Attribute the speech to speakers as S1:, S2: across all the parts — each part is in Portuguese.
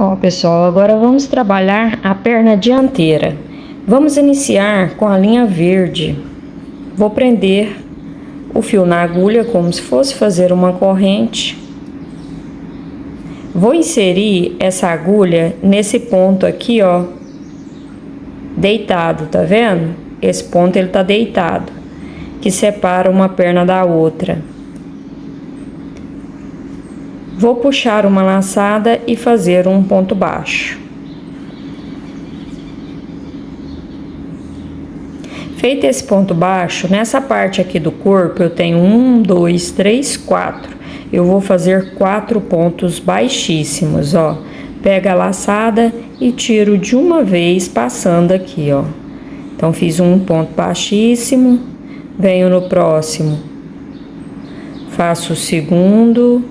S1: Ó, pessoal, agora vamos trabalhar a perna dianteira. Vamos iniciar com a linha verde. Vou prender o fio na agulha como se fosse fazer uma corrente. Vou inserir essa agulha nesse ponto aqui, ó, deitado, tá vendo? Esse ponto ele tá deitado, que separa uma perna da outra. Vou puxar uma laçada e fazer um ponto baixo. Feito esse ponto baixo, nessa parte aqui do corpo eu tenho 1, 2, 3, 4. Eu vou fazer 4 pontos baixíssimos, ó. Pega a laçada e tiro de uma vez passando aqui, ó. Então, fiz um ponto baixíssimo, venho no próximo, faço o segundo,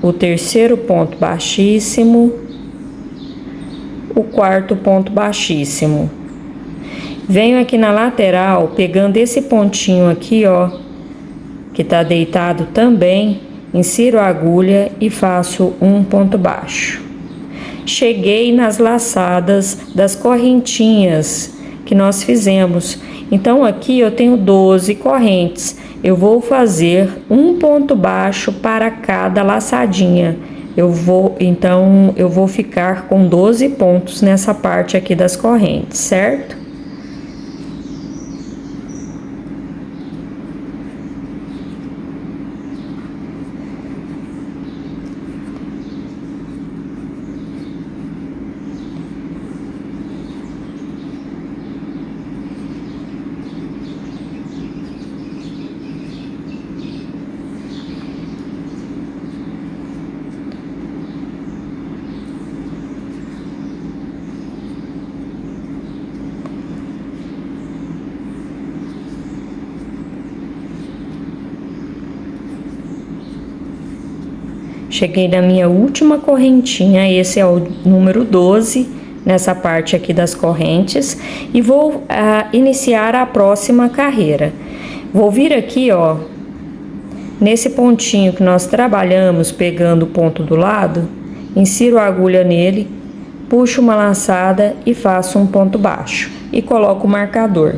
S1: o terceiro ponto baixíssimo, o quarto ponto baixíssimo. Venho aqui na lateral, pegando esse pontinho aqui, ó, que tá deitado também, insiro a agulha e faço um ponto baixo. Cheguei nas laçadas das correntinhas que nós fizemos. Então, aqui eu tenho 12 correntes. Eu vou fazer um ponto baixo para cada laçadinha. Eu vou ficar com 12 pontos nessa parte aqui das correntes, certo? Cheguei na minha última correntinha, esse é o número 12, nessa parte aqui das correntes, e vou iniciar a próxima carreira. Vou vir aqui, ó, nesse pontinho que nós trabalhamos, pegando o ponto do lado, insiro a agulha nele, puxo uma laçada e faço um ponto baixo, e coloco o marcador,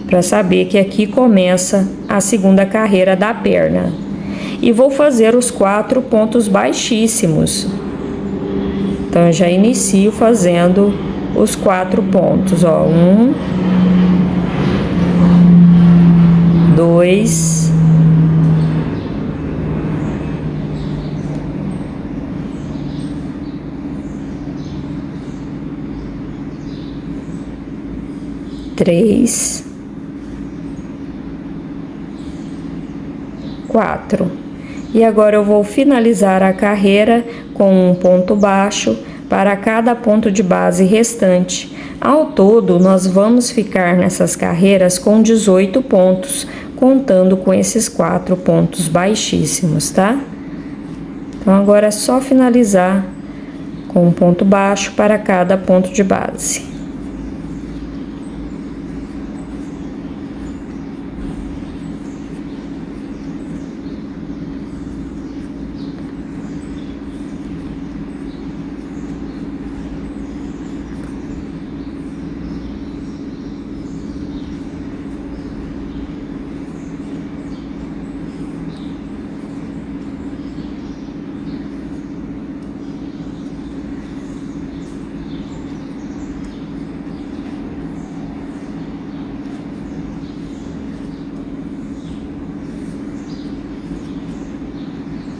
S1: para saber que aqui começa a segunda carreira da perna. E vou fazer os 4 pontos baixíssimos. Então, eu já inicio fazendo os 4 pontos, ó. 1, 2, 3, 4. E agora eu vou finalizar a carreira com um ponto baixo para cada ponto de base restante. Ao todo, nós vamos ficar nessas carreiras com 18 pontos, contando com esses 4 pontos baixíssimos, tá? Então, agora é só finalizar com um ponto baixo para cada ponto de base.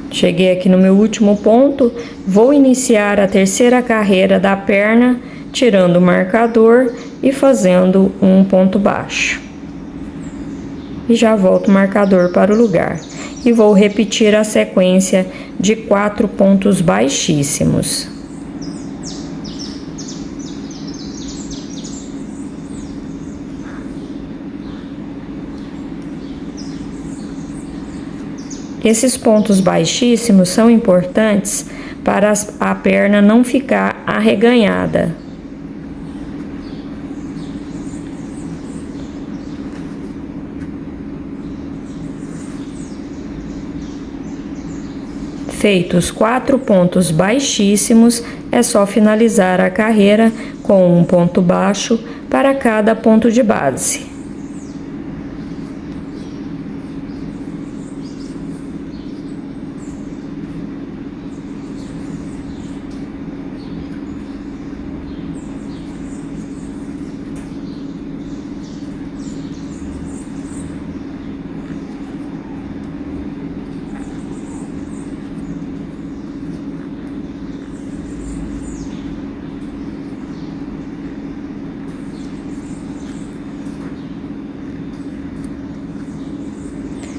S1: Cheguei aqui no meu último ponto, vou iniciar a terceira carreira da perna, tirando o marcador e fazendo um ponto baixo. E já volto o marcador para o lugar. E vou repetir a sequência de 4 pontos baixíssimos. Esses pontos baixíssimos são importantes para a perna não ficar arreganhada. Feitos 4 pontos baixíssimos, é só finalizar a carreira com um ponto baixo para cada ponto de base.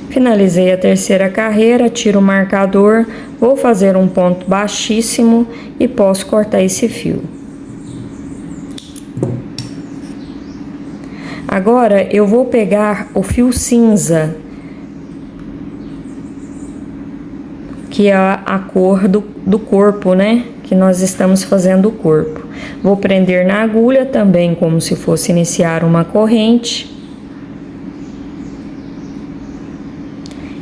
S1: Finalizei a terceira carreira, tiro o marcador, vou fazer um ponto baixíssimo e posso cortar esse fio. Agora eu vou pegar o fio cinza, que é a cor do corpo, né? Que nós estamos fazendo o corpo. Vou prender na agulha também, como se fosse iniciar uma corrente.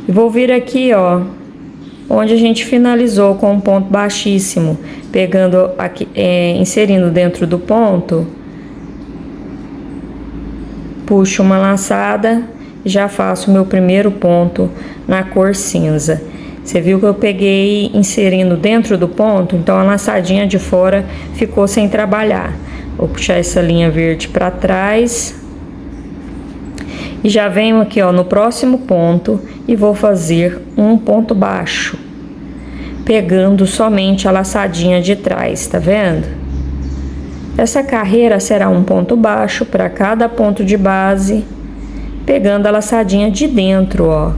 S1: E vou vir aqui, ó, onde a gente finalizou com um ponto baixíssimo, pegando aqui, inserindo dentro do ponto, puxo uma laçada e já faço o meu primeiro ponto na cor cinza. Você viu que eu peguei inserindo dentro do ponto, então a laçadinha de fora ficou sem trabalhar. Vou puxar essa linha verde para trás. E já venho aqui, ó, no próximo ponto e vou fazer um ponto baixo, pegando somente a laçadinha de trás, tá vendo? Essa carreira será um ponto baixo para cada ponto de base, pegando a laçadinha de dentro, ó.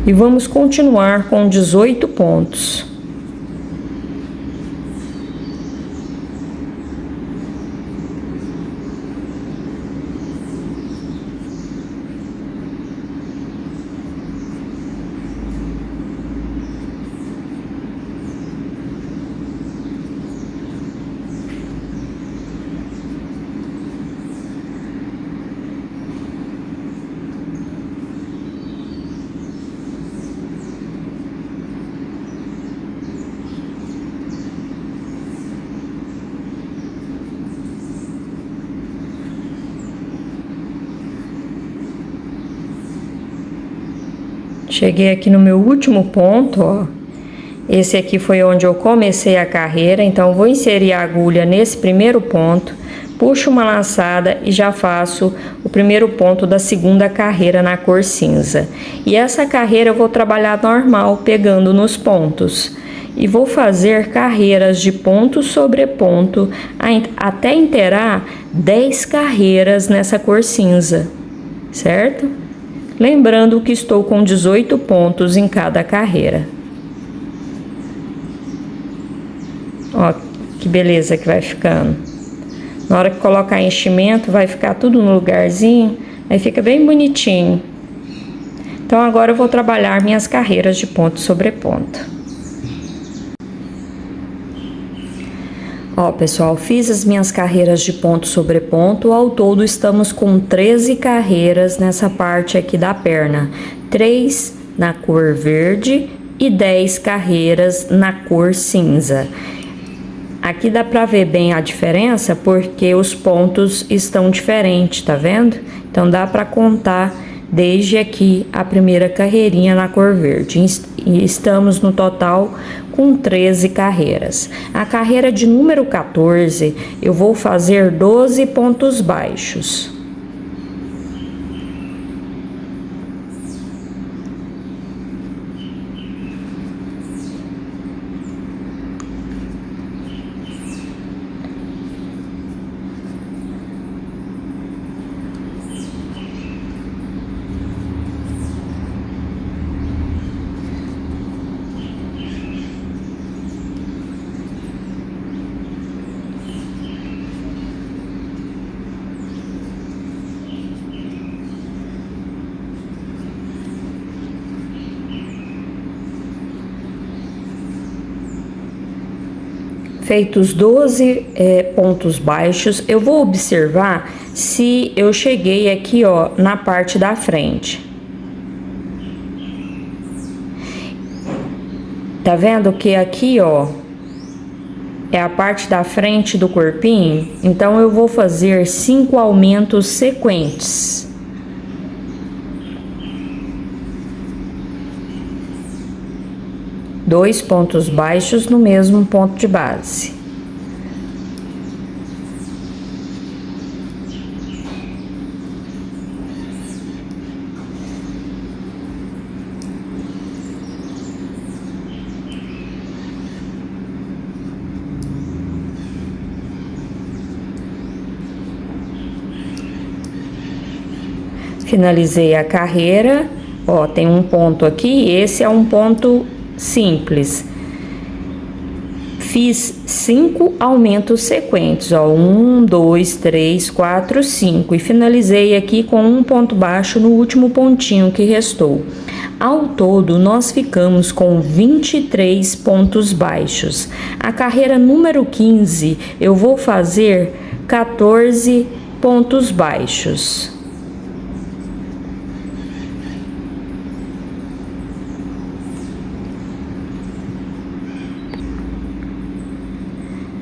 S1: E vamos continuar com 18 pontos. Cheguei aqui no meu último ponto, ó. Esse aqui foi onde eu comecei a carreira, então vou inserir a agulha nesse primeiro ponto, puxo uma laçada e já faço o primeiro ponto da segunda carreira na cor cinza. E essa carreira eu vou trabalhar normal, pegando nos pontos. E vou fazer carreiras de ponto sobre ponto até inteirar 10 carreiras nessa cor cinza, certo? Lembrando que estou com 18 pontos em cada carreira. Ó, que beleza que vai ficando. Na hora que colocar enchimento, vai ficar tudo no lugarzinho, aí fica bem bonitinho. Então, agora eu vou trabalhar minhas carreiras de ponto sobre ponto. Ó, pessoal, fiz as minhas carreiras de ponto sobre ponto. Ao todo, estamos com 13 carreiras nessa parte aqui da perna. 3 na cor verde e 10 carreiras na cor cinza. Aqui dá pra ver bem a diferença porque os pontos estão diferentes, tá vendo? Então, dá pra contar desde aqui a primeira carreirinha na cor verde. E estamos no total com 13 carreiras. A carreira de número 14, eu vou fazer 12 pontos baixos. Feitos 12 pontos baixos, eu vou observar se eu cheguei aqui, ó, na parte da frente. Tá vendo que aqui, ó, é a parte da frente do corpinho? Então, eu vou fazer 5 aumentos sequentes. Dois pontos baixos no mesmo ponto de base. Finalizei a carreira, ó, tem um ponto aqui, esse é um ponto simples. Fiz 5 aumentos sequentes, ó, 1, 2, 3, 4, 5 e finalizei aqui com um ponto baixo no último pontinho que restou. Ao todo, nós ficamos com 23 pontos baixos. A carreira número 15, eu vou fazer 14 pontos baixos.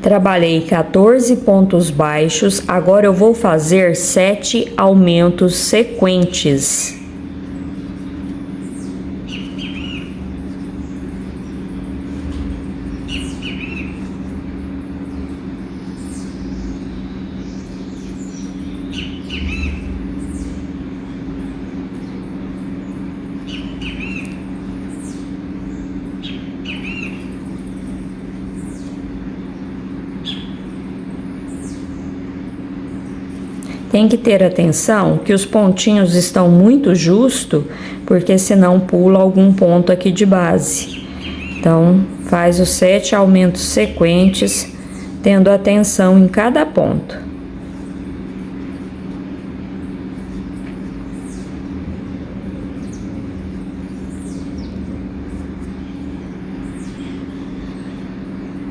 S1: Trabalhei 14 pontos baixos, agora eu vou fazer 7 aumentos sequentes. Tem que ter atenção que os pontinhos estão muito justos, porque senão pula algum ponto aqui de base. Então, faz os 7 aumentos sequentes, tendo atenção em cada ponto.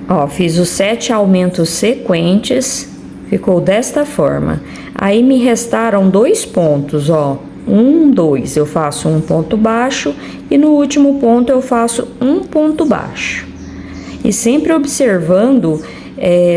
S1: Ó, fiz os 7 aumentos sequentes, ficou desta forma. Aí me restaram 2 pontos, ó, 1, 2, eu faço um ponto baixo e no último ponto eu faço um ponto baixo. E sempre observando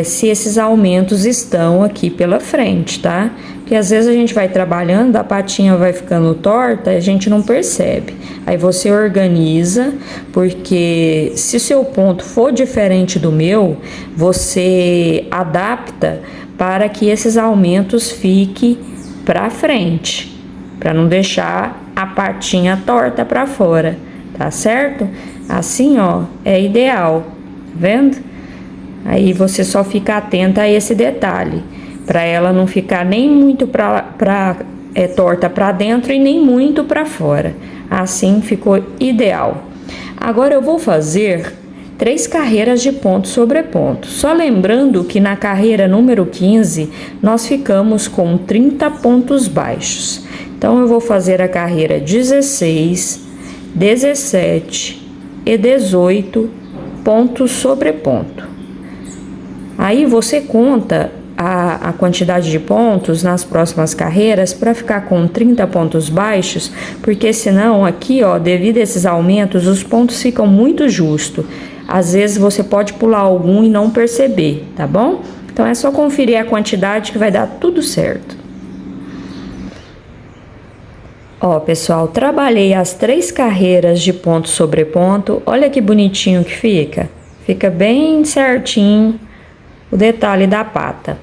S1: se esses aumentos estão aqui pela frente, tá? Porque às vezes a gente vai trabalhando, a patinha vai ficando torta e a gente não percebe. Aí você organiza, porque se o seu ponto for diferente do meu, você adapta para que esses aumentos fiquem para frente, para não deixar a patinha torta para fora, tá certo? Assim, ó, é ideal, tá vendo? Aí você só fica atenta a esse detalhe, para ela não ficar nem muito torta para dentro e nem muito para fora. Assim ficou ideal. Agora eu vou fazer 3 carreiras de ponto sobre ponto. Só lembrando que na carreira número 15, nós ficamos com 30 pontos baixos. Então, eu vou fazer a carreira 16, 17 e 18 pontos sobre ponto. Aí, você conta a quantidade de pontos nas próximas carreiras para ficar com 30 pontos baixos, porque senão aqui, ó, devido a esses aumentos, os pontos ficam muito justos. Às vezes você pode pular algum e não perceber, tá bom? Então é só conferir a quantidade que vai dar tudo certo. Ó, pessoal, trabalhei as 3 carreiras de ponto sobre ponto. Olha que bonitinho que fica. Fica bem certinho o detalhe da pata.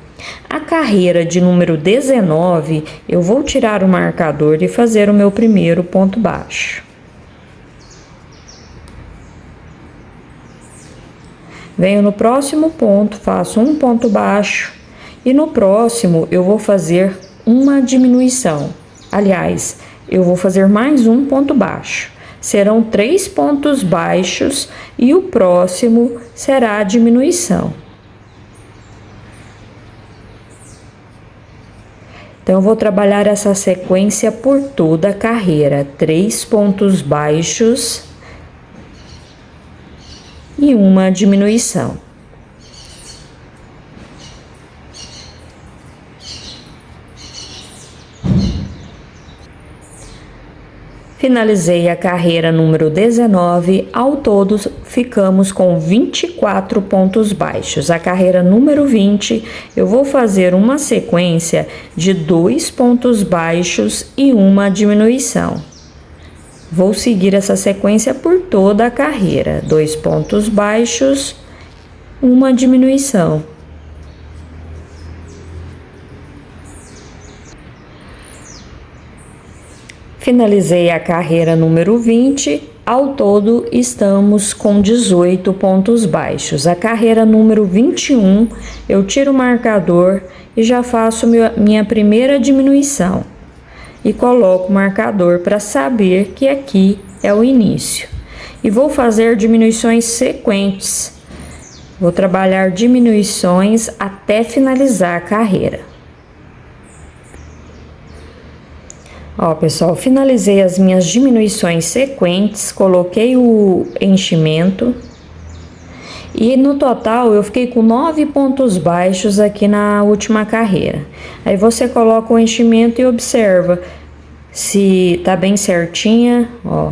S1: A carreira de número 19, eu vou tirar o marcador e fazer o meu primeiro ponto baixo. Venho no próximo ponto, faço um ponto baixo e no próximo eu vou fazer uma diminuição. Aliás, eu vou fazer mais um ponto baixo. Serão 3 pontos baixos e o próximo será a diminuição. Então, eu vou trabalhar essa sequência por toda a carreira. 3 pontos baixos e uma diminuição. Finalizei a carreira número 19, ao todo ficamos com 24 pontos baixos. A carreira número 20, eu vou fazer uma sequência de 2 pontos baixos e uma diminuição. Vou seguir essa sequência por toda a carreira, 2 pontos baixos, uma diminuição. Finalizei a carreira número 20, ao todo estamos com 18 pontos baixos. A carreira número 21, eu tiro o marcador e já faço minha primeira diminuição. E coloco o marcador para saber que aqui é o início. E vou fazer diminuições sequentes. Vou trabalhar diminuições até finalizar a carreira. Ó, pessoal, finalizei as minhas diminuições sequentes, coloquei o enchimento e no total eu fiquei com 9 pontos baixos aqui na última carreira. Aí você coloca o enchimento e observa se tá bem certinha, ó.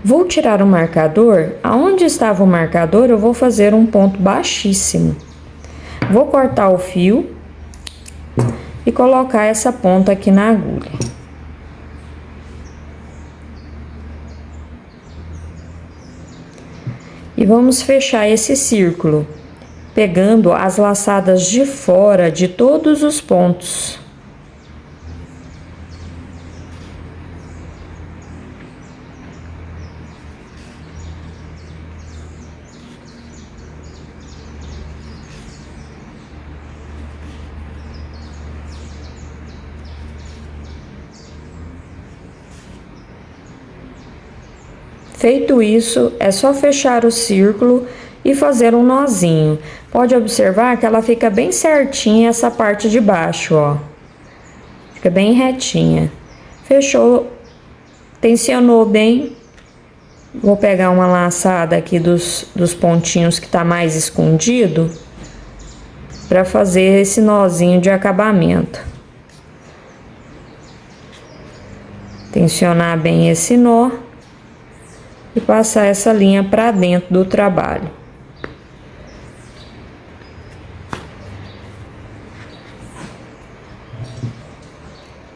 S1: Vou tirar o marcador, aonde estava o marcador eu vou fazer um ponto baixíssimo. Vou cortar o fio e colocar essa ponta aqui na agulha. E vamos fechar esse círculo, pegando as laçadas de fora de todos os pontos. Feito isso, é só fechar o círculo e fazer um nozinho. Pode observar que ela fica bem certinha essa parte de baixo, ó. Fica bem retinha. Fechou, tensionou bem. Vou pegar uma laçada aqui dos pontinhos que tá mais escondido para fazer esse nozinho de acabamento. Tensionar bem esse nó e passar essa linha para dentro do trabalho.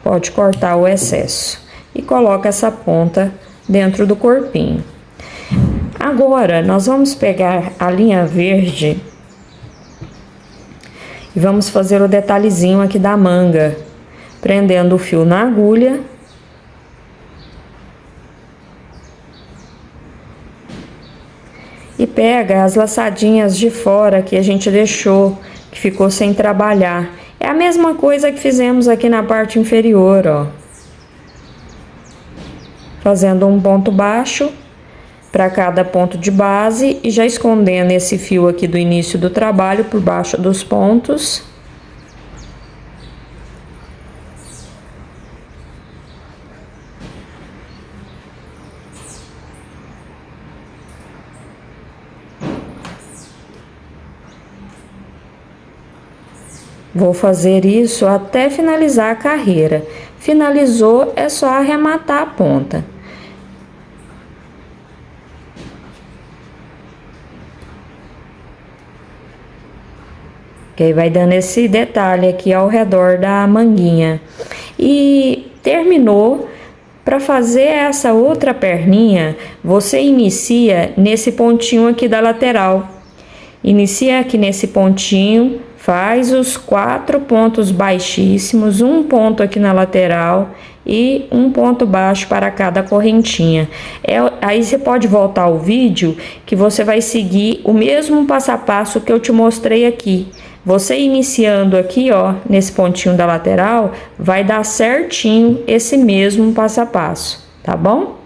S1: Pode cortar o excesso e coloca essa ponta dentro do corpinho. Agora nós vamos pegar a linha verde e vamos fazer o detalhezinho aqui da manga, prendendo o fio na agulha. E pega as laçadinhas de fora que a gente deixou, que ficou sem trabalhar. É a mesma coisa que fizemos aqui na parte inferior, ó. Fazendo um ponto baixo para cada ponto de base e já escondendo esse fio aqui do início do trabalho por baixo dos pontos. Vou fazer isso até finalizar a carreira. Finalizou, é só arrematar a ponta. Que aí vai dando esse detalhe aqui ao redor da manguinha. E terminou. Para fazer essa outra perninha, você inicia nesse pontinho aqui da lateral. Inicia aqui nesse pontinho. Faz os 4 pontos baixíssimos, um ponto aqui na lateral e um ponto baixo para cada correntinha. Aí você pode voltar ao vídeo que você vai seguir o mesmo passo a passo que eu te mostrei aqui. Você iniciando aqui, ó, nesse pontinho da lateral, vai dar certinho esse mesmo passo a passo, tá bom?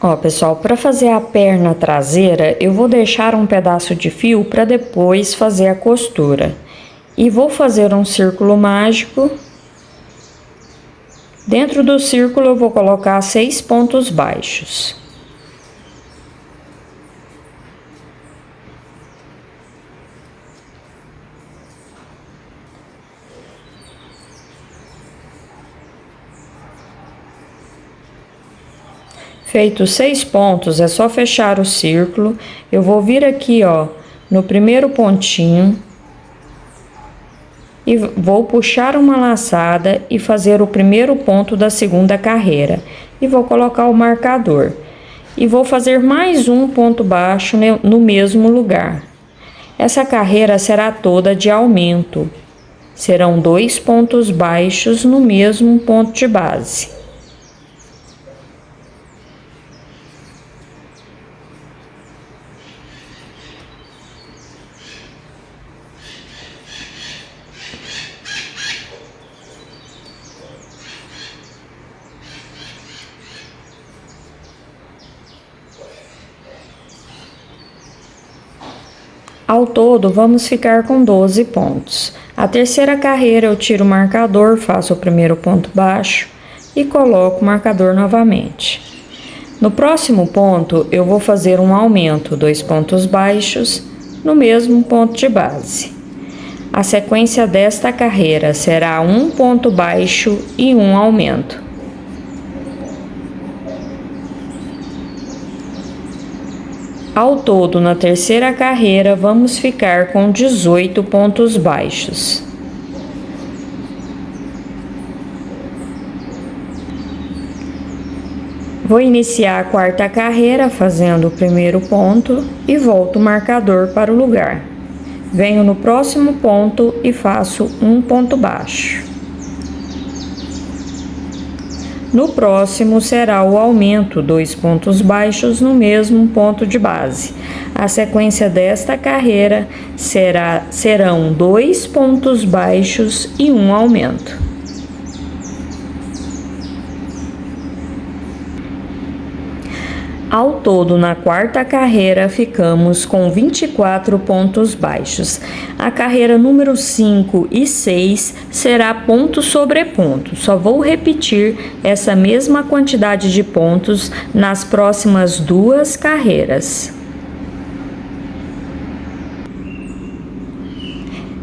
S1: Ó, pessoal, para fazer a perna traseira, eu vou deixar um pedaço de fio para depois fazer a costura. E vou fazer um círculo mágico. Dentro do círculo eu vou colocar 6 pontos baixos. Feitos 6 pontos, é só fechar o círculo. Eu vou vir aqui, ó, no primeiro pontinho e vou puxar uma laçada e fazer o primeiro ponto da segunda carreira. E vou colocar o marcador. E vou fazer mais um ponto baixo no mesmo lugar. Essa carreira será toda de aumento. Serão 2 pontos baixos no mesmo ponto de base. Ao todo, vamos ficar com 12 pontos. A terceira carreira eu tiro o marcador, faço o primeiro ponto baixo e coloco o marcador novamente. No próximo ponto, eu vou fazer um aumento, 2 pontos baixos, no mesmo ponto de base. A sequência desta carreira será um ponto baixo e um aumento. Ao todo, na terceira carreira, vamos ficar com 18 pontos baixos. Vou iniciar a quarta carreira fazendo o primeiro ponto e volto o marcador para o lugar. Venho no próximo ponto e faço um ponto baixo. No próximo será o aumento, 2 pontos baixos no mesmo ponto de base. A sequência desta carreira serão 2 pontos baixos e um aumento. Ao todo, na quarta carreira, ficamos com 24 pontos baixos. A carreira número 5 e 6 será ponto sobre ponto. Só vou repetir essa mesma quantidade de pontos nas próximas 2 carreiras.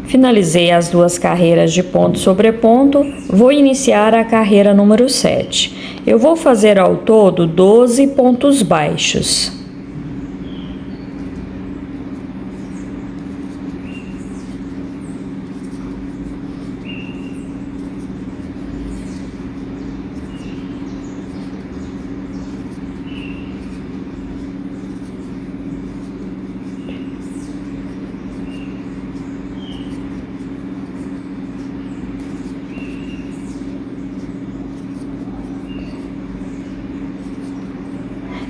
S1: Finalizei as 2 carreiras de ponto sobre ponto, vou iniciar a carreira número 7. Eu vou fazer ao todo 12 pontos baixos.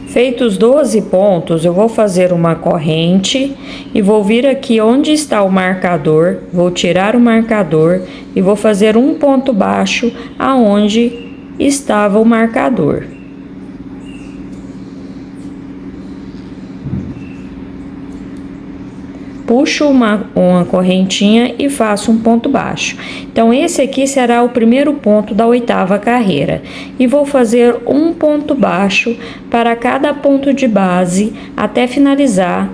S1: Feitos 12 pontos, eu vou fazer uma corrente e vou vir aqui onde está o marcador, vou tirar o marcador e vou fazer um ponto baixo aonde estava o marcador. Puxo uma correntinha e faço um ponto baixo. Então, esse aqui será o primeiro ponto da 8ª carreira. E vou fazer um ponto baixo para cada ponto de base até finalizar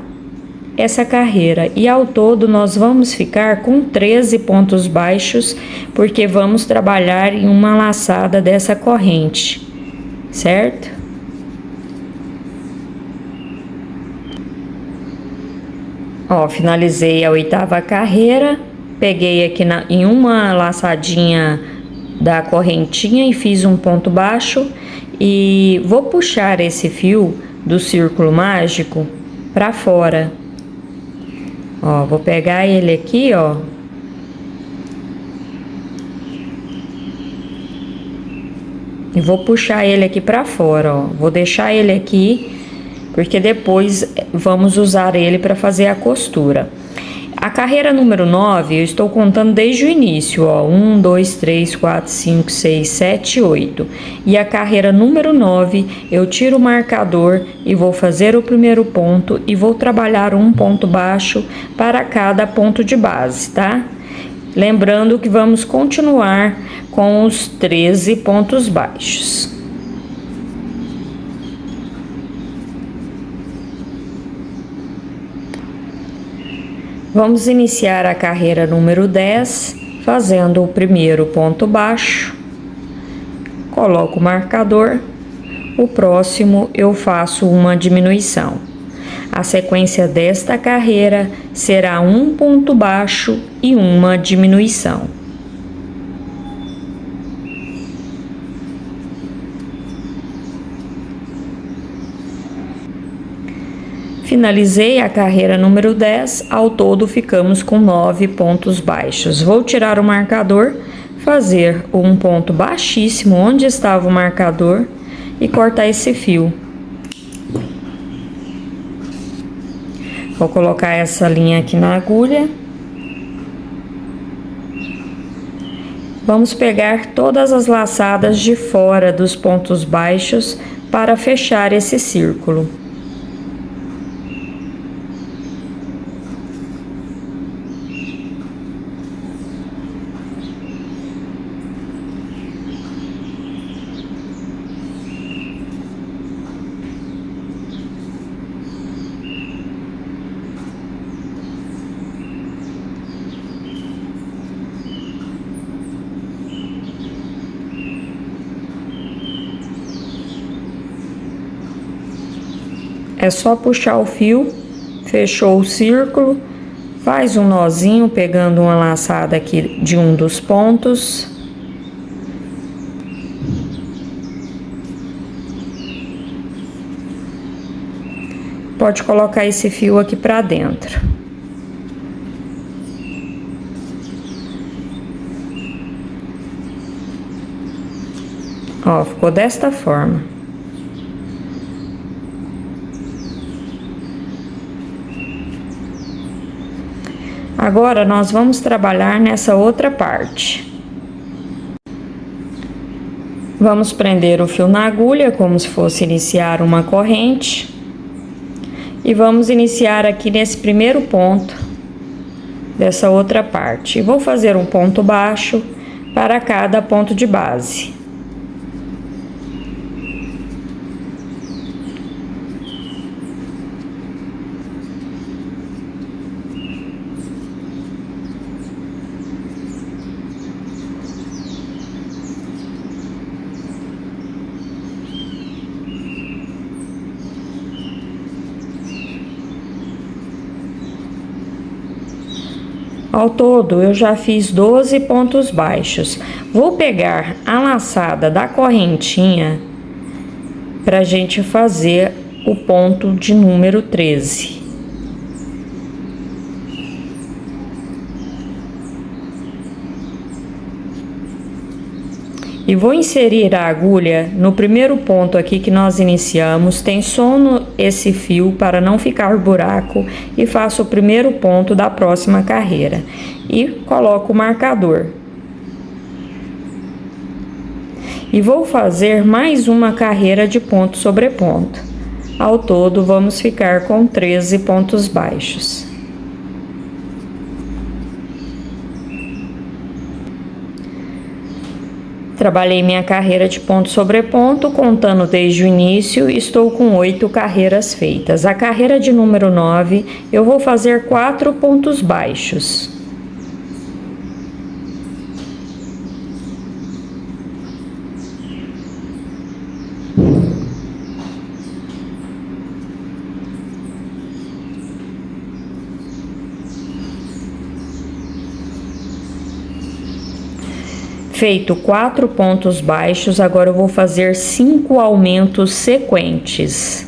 S1: essa carreira. E ao todo, nós vamos ficar com 13 pontos baixos, porque vamos trabalhar em uma laçada dessa corrente, certo? Ó, finalizei a 8ª carreira, peguei aqui em uma laçadinha da correntinha e fiz um ponto baixo e vou puxar esse fio do círculo mágico para fora. Ó, vou pegar ele aqui, ó. E vou puxar ele aqui para fora, ó. Vou deixar ele aqui porque depois vamos usar ele para fazer a costura. A carreira número 9, eu estou contando desde o início, ó, 1, 2, 3, 4, 5, 6, 7, 8. E a carreira número 9, eu tiro o marcador e vou fazer o primeiro ponto e vou trabalhar um ponto baixo para cada ponto de base, tá? Lembrando que vamos continuar com os 13 pontos baixos. Vamos iniciar a carreira número 10, fazendo o primeiro ponto baixo, coloco o marcador, o próximo eu faço uma diminuição. A sequência desta carreira será um ponto baixo e uma diminuição. Finalizei a carreira número 10, ao todo ficamos com 9 pontos baixos. Vou tirar o marcador, fazer um ponto baixíssimo onde estava o marcador e cortar esse fio. Vou colocar essa linha aqui na agulha. Vamos pegar todas as laçadas de fora dos pontos baixos para fechar esse círculo. É só puxar o fio, fechou o círculo, faz um nozinho pegando uma laçada aqui de um dos pontos. Pode colocar esse fio aqui pra dentro. Ó, ficou desta forma. Agora, nós vamos trabalhar nessa outra parte. Vamos prender o fio na agulha, como se fosse iniciar uma corrente. E vamos iniciar aqui nesse primeiro ponto dessa outra parte. E vou fazer um ponto baixo para cada ponto de base. Ao todo, eu já fiz 12 pontos baixos. Vou pegar a laçada da correntinha pra gente fazer o ponto de número 13. E vou inserir a agulha no primeiro ponto aqui que nós iniciamos, tensiono esse fio para não ficar buraco e faço o primeiro ponto da próxima carreira. E coloco o marcador. E vou fazer mais uma carreira de ponto sobre ponto. Ao todo, vamos ficar com 13 pontos baixos. Trabalhei minha carreira de ponto sobre ponto, contando desde o início, estou com 8 carreiras feitas. A carreira de número 9, eu vou fazer 4 pontos baixos. Feito 4 pontos baixos, agora eu vou fazer 5 aumentos sequentes.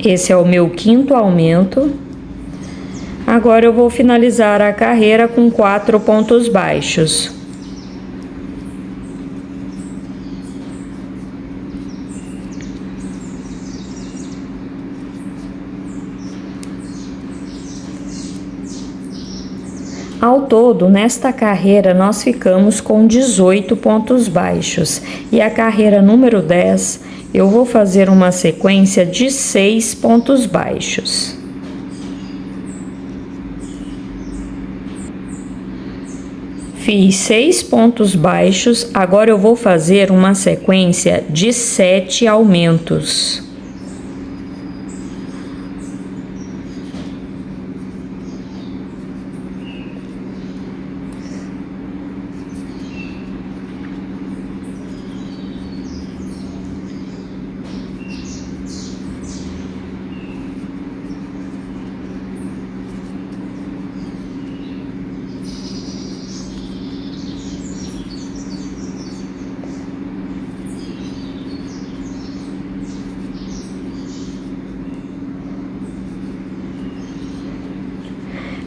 S1: Esse é o meu 5º aumento. Agora eu vou finalizar a carreira com 4 pontos baixos. Ao todo, nesta carreira, nós ficamos com 18 pontos baixos. E a carreira número 10, eu vou fazer uma sequência de 6 pontos baixos. Fiz 6 pontos baixos, agora eu vou fazer uma sequência de 7 aumentos.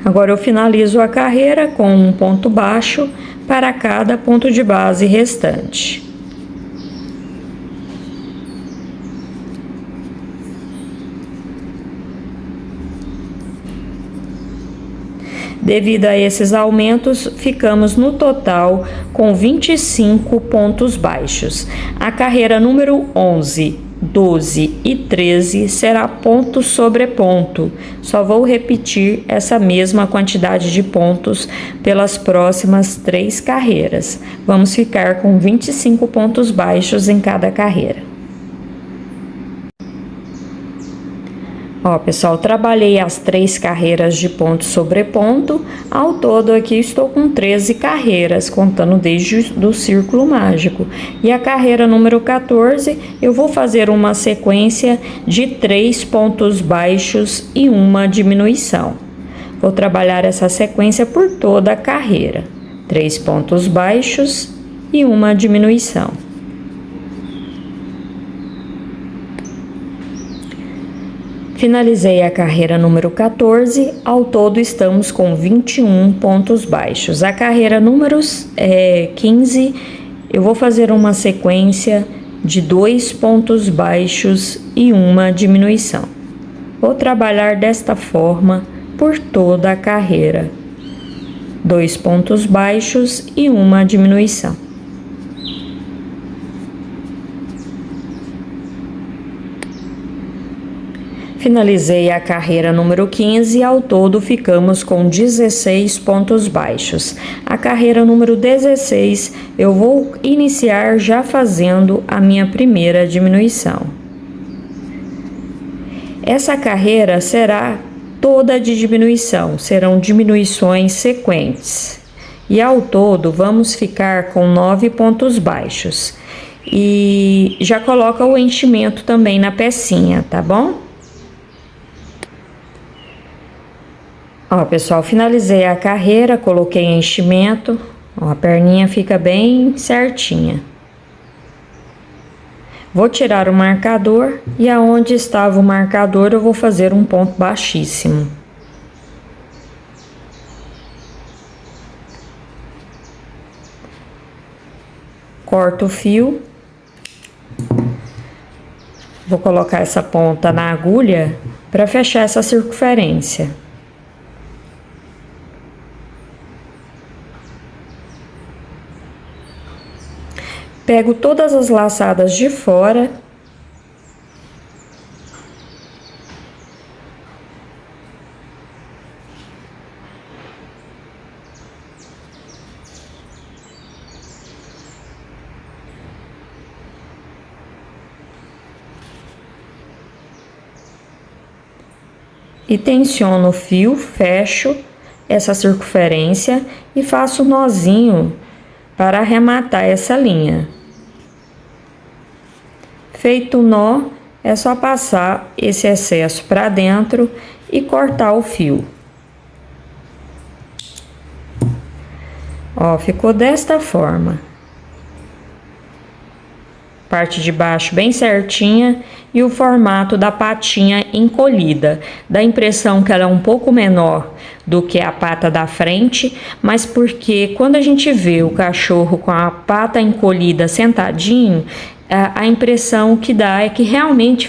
S1: Agora eu finalizo a carreira com um ponto baixo para cada ponto de base restante. Devido a esses aumentos, ficamos no total com 25 pontos baixos. A carreira número 11, 12 e 13 será ponto sobre ponto. Só vou repetir essa mesma quantidade de pontos pelas próximas 3 carreiras. Vamos ficar com 25 pontos baixos em cada carreira. Ó, pessoal, trabalhei as 3 carreiras de ponto sobre ponto. Ao todo aqui estou com 13 carreiras, contando desde do círculo mágico. E a carreira número 14, eu vou fazer uma sequência de 3 pontos baixos e uma diminuição. Vou trabalhar essa sequência por toda a carreira. 3 pontos baixos e uma diminuição. Finalizei a carreira número 14, ao todo estamos com 21 pontos baixos. A carreira número 15, eu vou fazer uma sequência de 2 pontos baixos e uma diminuição. Vou trabalhar desta forma por toda a carreira. 2 pontos baixos e uma diminuição. Finalizei a carreira número 15 e ao todo ficamos com 16 pontos baixos. A carreira número 16 eu vou iniciar já fazendo a minha primeira diminuição. Essa carreira será toda de diminuição, serão diminuições sequentes. E ao todo vamos ficar com 9 pontos baixos. E já coloca o enchimento também na pecinha, tá bom? Ó, pessoal, finalizei a carreira, coloquei enchimento, ó, a perninha fica bem certinha. Vou tirar o marcador e aonde estava o marcador eu vou fazer um ponto baixíssimo. Corto o fio. Vou colocar essa ponta na agulha para fechar essa circunferência. Pego todas as laçadas de fora. E tensiono o fio, fecho essa circunferência e faço um nozinho para arrematar essa linha. Feito o nó, é só passar esse excesso para dentro e cortar o fio. Ó, ficou desta forma. Parte de baixo bem certinha e o formato da patinha encolhida. Dá a impressão que ela é um pouco menor do que a pata da frente, mas porque quando a gente vê o cachorro com a pata encolhida sentadinho, a impressão que dá é que realmente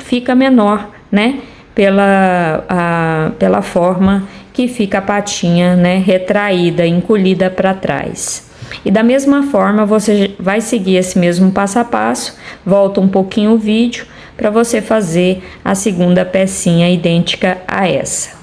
S1: fica menor, né? Pela forma que fica a patinha, né? Retraída, encolhida para trás. E da mesma forma, você vai seguir esse mesmo passo a passo, volta um pouquinho o vídeo para você fazer a segunda pecinha idêntica a essa.